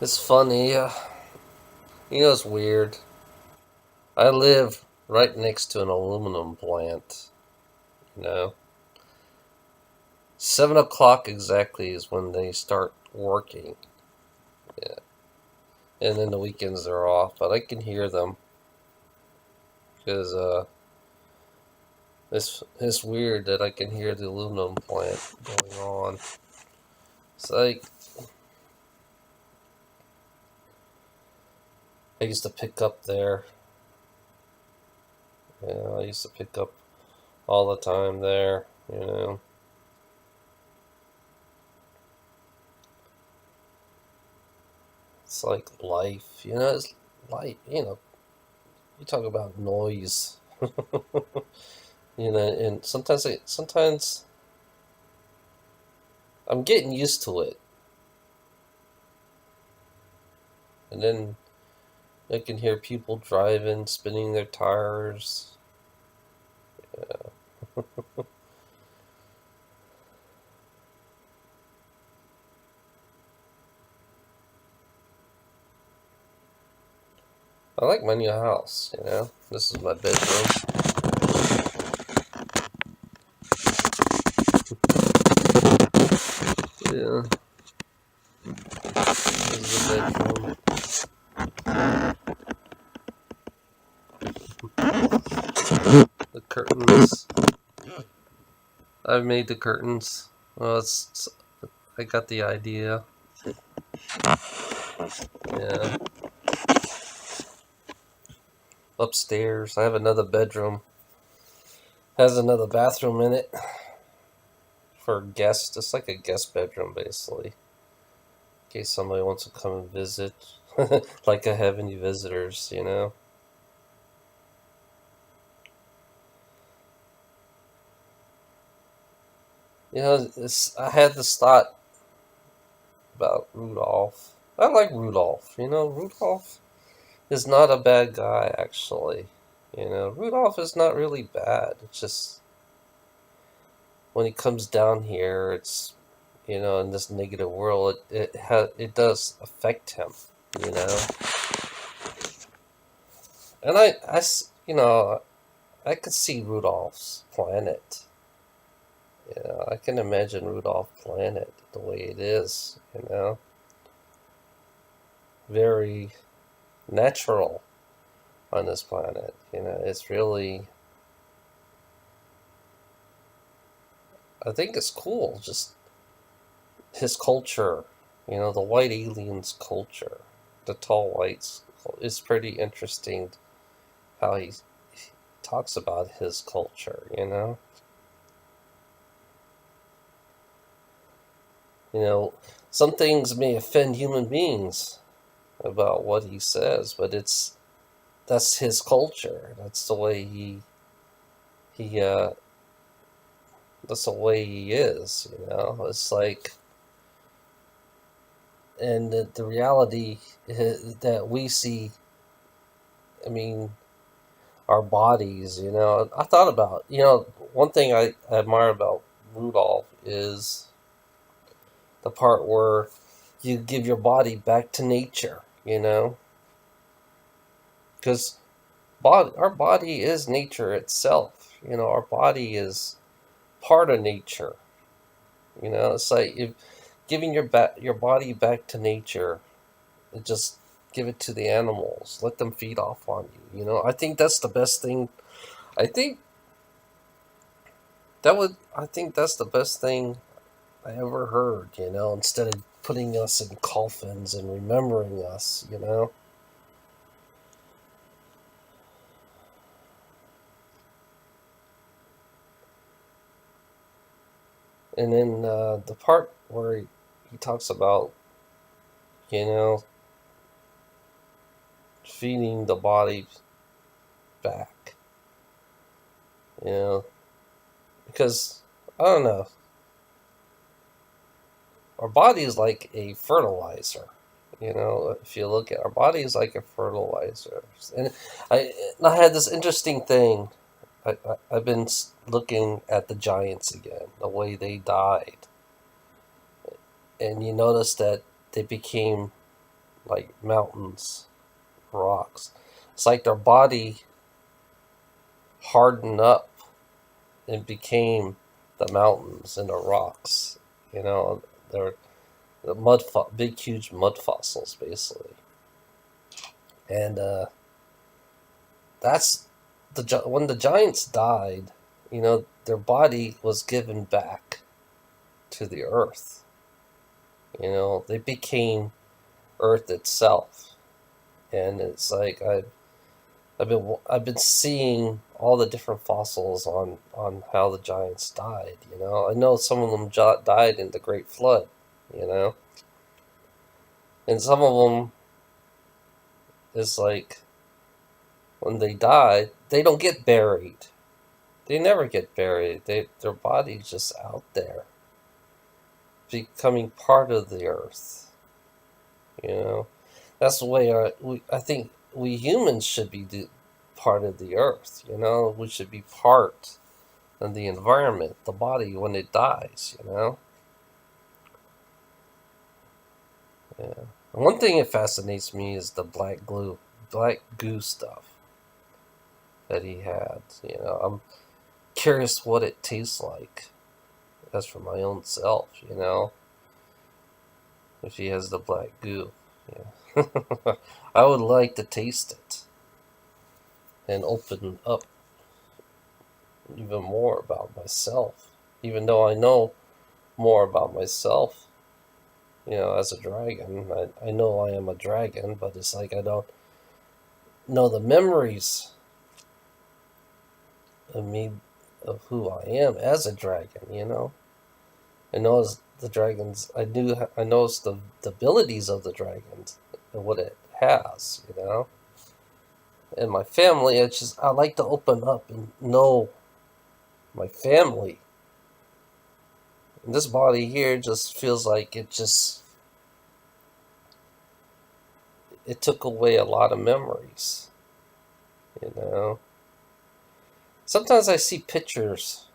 It's funny. It's weird. I live right next to an aluminum plant. You know, 7 o'clock exactly is when they start working. Yeah, and then the weekends are off, but I can hear them because it's weird that I can hear the aluminum plant going on. It's like I used to pick up there. I used to pick up all the time there. It's like life. It's life. You talk about noise. And sometimes I'm getting used to it, and then I can hear people driving, spinning their tires. I like my new house. This is my bedroom. Yeah, this is the bedroom. The curtains. I've made the curtains. Well, I got the idea. Yeah. Upstairs, I have another bedroom. Has another bathroom in it for guests. It's like a guest bedroom, basically, in case somebody wants to come and visit. Like I have any visitors. I had this thought about Rudolph. I like Rudolph. Rudolph is not a bad guy, actually. Rudolph is not really bad. It's just when he comes down here, in this negative world, it does affect him. You know, and I could see Rudolph's planet. I can imagine Rudolph's planet the way it is. Very natural on this planet. It's really. I think it's cool. Just his culture. The white aliens' culture, the tall whites. It's pretty interesting how he talks about his culture. Some things may offend human beings about what he says, but that's his culture. That's the way he that's the way he is. It's like, and the reality that we see. I mean, our bodies. I thought about one thing I admire about Rudolph is the part where you give your body back to nature. Because our body is nature itself. Our body is part of nature. It's like if giving your body back to nature, just give it to the animals, let them feed off on you. I think that's the best thing. I think I think that's the best thing I ever heard. Instead of putting us in coffins and remembering us. And then the part where he talks about, you know, feeding the body back, you know, because I don't know, our body is like a fertilizer. If you look at our body is like a fertilizer, and I I had this interesting thing. I've been looking at the giants again, the way they died, and you notice that they became like mountains, rocks. It's like their body hardened up and became the mountains and the rocks. You know, they're the big, huge mud fossils, basically. And that's when the giants died. You know, their body was given back to the earth. You know, they became Earth itself, and it's like I've been seeing all the different fossils on how the giants died. You know, I know some of them died in the Great Flood. You know, and some of them is like when they die, they don't get buried. They never get buried. Their body's just out there, becoming part of the earth. You know, that's the way I think we humans should be part of the earth. You know, we should be part of the environment, the body when it dies. You know, yeah. One thing that fascinates me is the black goo stuff that he had. You know, I'm curious what it tastes like. That's for my own self. You know, if he has the black goo. Yeah. I would like to taste it and open up even more about myself. Even though I know more about myself, you know, as a dragon, I know I am a dragon, but it's like I don't know the memories of me, of who I am as a dragon, you know? I know as the dragons, I know the abilities of the dragons and what it has, you know? And my family, I like to open up and know my family. And this body here just feels like it took away a lot of memories, you know? Sometimes I see pictures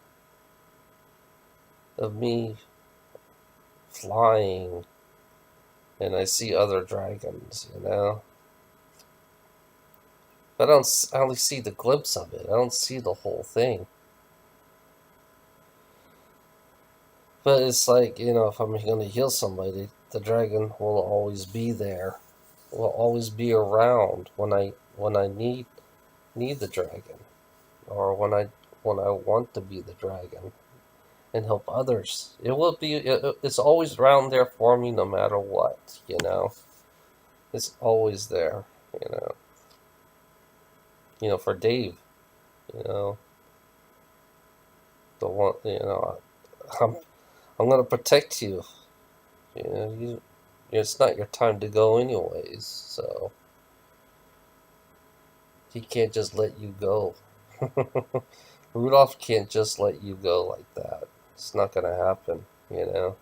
of me flying and I see other dragons, you know? But I only see the glimpse of it. I don't see the whole thing. But it's like, you know, if I'm going to heal somebody, the dragon will always be there. Will always be around when I need the dragon, or when I want to be the dragon and help others. It's always around there for me no matter what, you know. It's always there, you know. You know, for Dave, you know, the one, you know, I'm I'm gonna protect you. You know, it's not your time to go anyways, so he can't just let you go. Rudolph can't just let you go like that. It's not gonna happen, you know.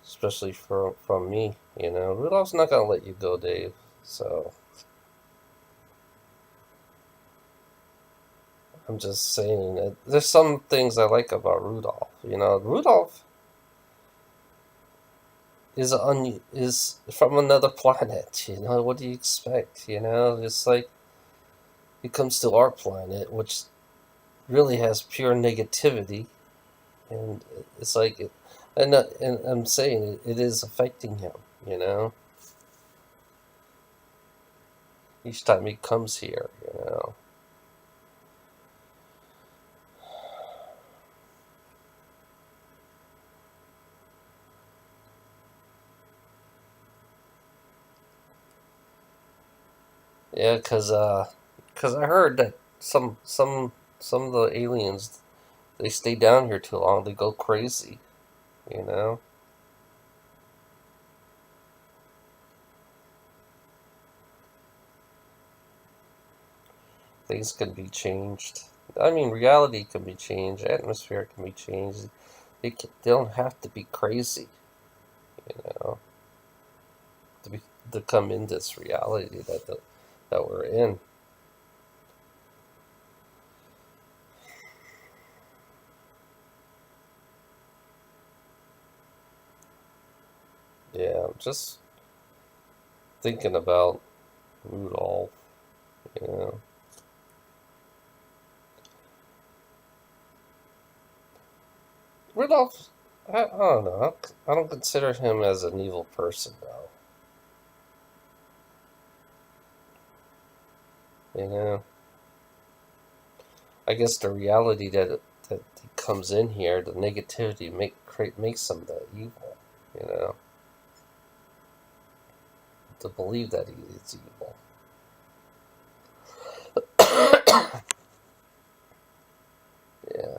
Especially from me, you know. Rudolph's not gonna let you go, Dave. So I'm just saying that there's some things I like about Rudolph. You know, Rudolph is from another planet. You know, what do you expect? You know, it's like he comes to our planet, which really has pure negativity, and it's like, and I'm saying it is affecting him. You know, each time he comes here. You know. Yeah, cause I heard that some of the aliens, they stay down here too long, they go crazy, you know? Things can be changed. I mean, reality can be changed, atmosphere can be changed. They don't have to be crazy, you know, to be to come in this reality that we're in. Yeah, just thinking about Rudolph, you know. Rudolph, I don't know. I don't consider him as an evil person, though. You know, I guess the reality that he comes in here, the negativity makes him the evil. You know, to believe that he is evil. Yeah.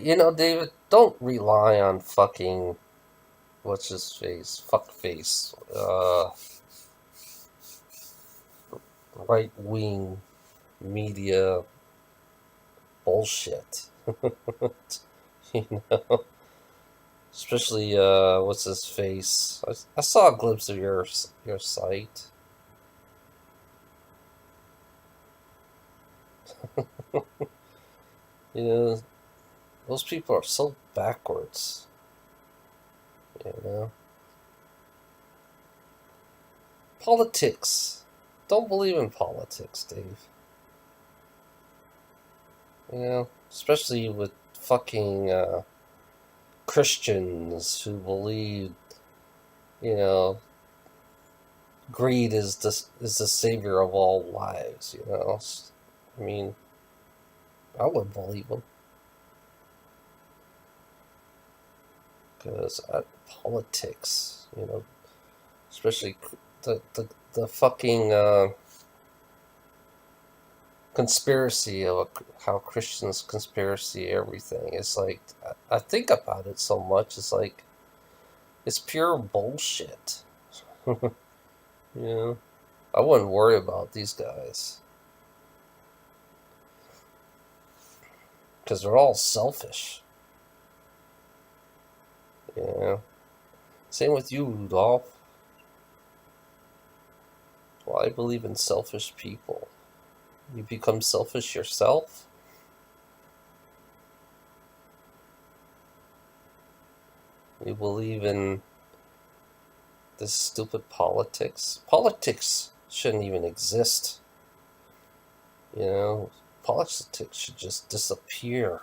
You know, David, don't rely on fucking what's his face, fuck face, right wing media bullshit. You know, especially what's his face. I saw a glimpse of your site. You know, those people are so backwards. You know, politics. Don't believe in politics, Dave. You know, especially with fucking Christians who believe, you know, greed is the savior of all lives. You know, I mean, I would believe them because politics. You know, especially the fucking conspiracy of how Christians conspiracy everything. It's like I think about it so much. It's like it's pure bullshit. You know, I wouldn't worry about these guys because they're all selfish. You know, same with you, Rudolph. Well, I believe in selfish people. You become selfish yourself. You believe in this stupid politics. Politics shouldn't even exist. You know, politics should just disappear.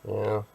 You know,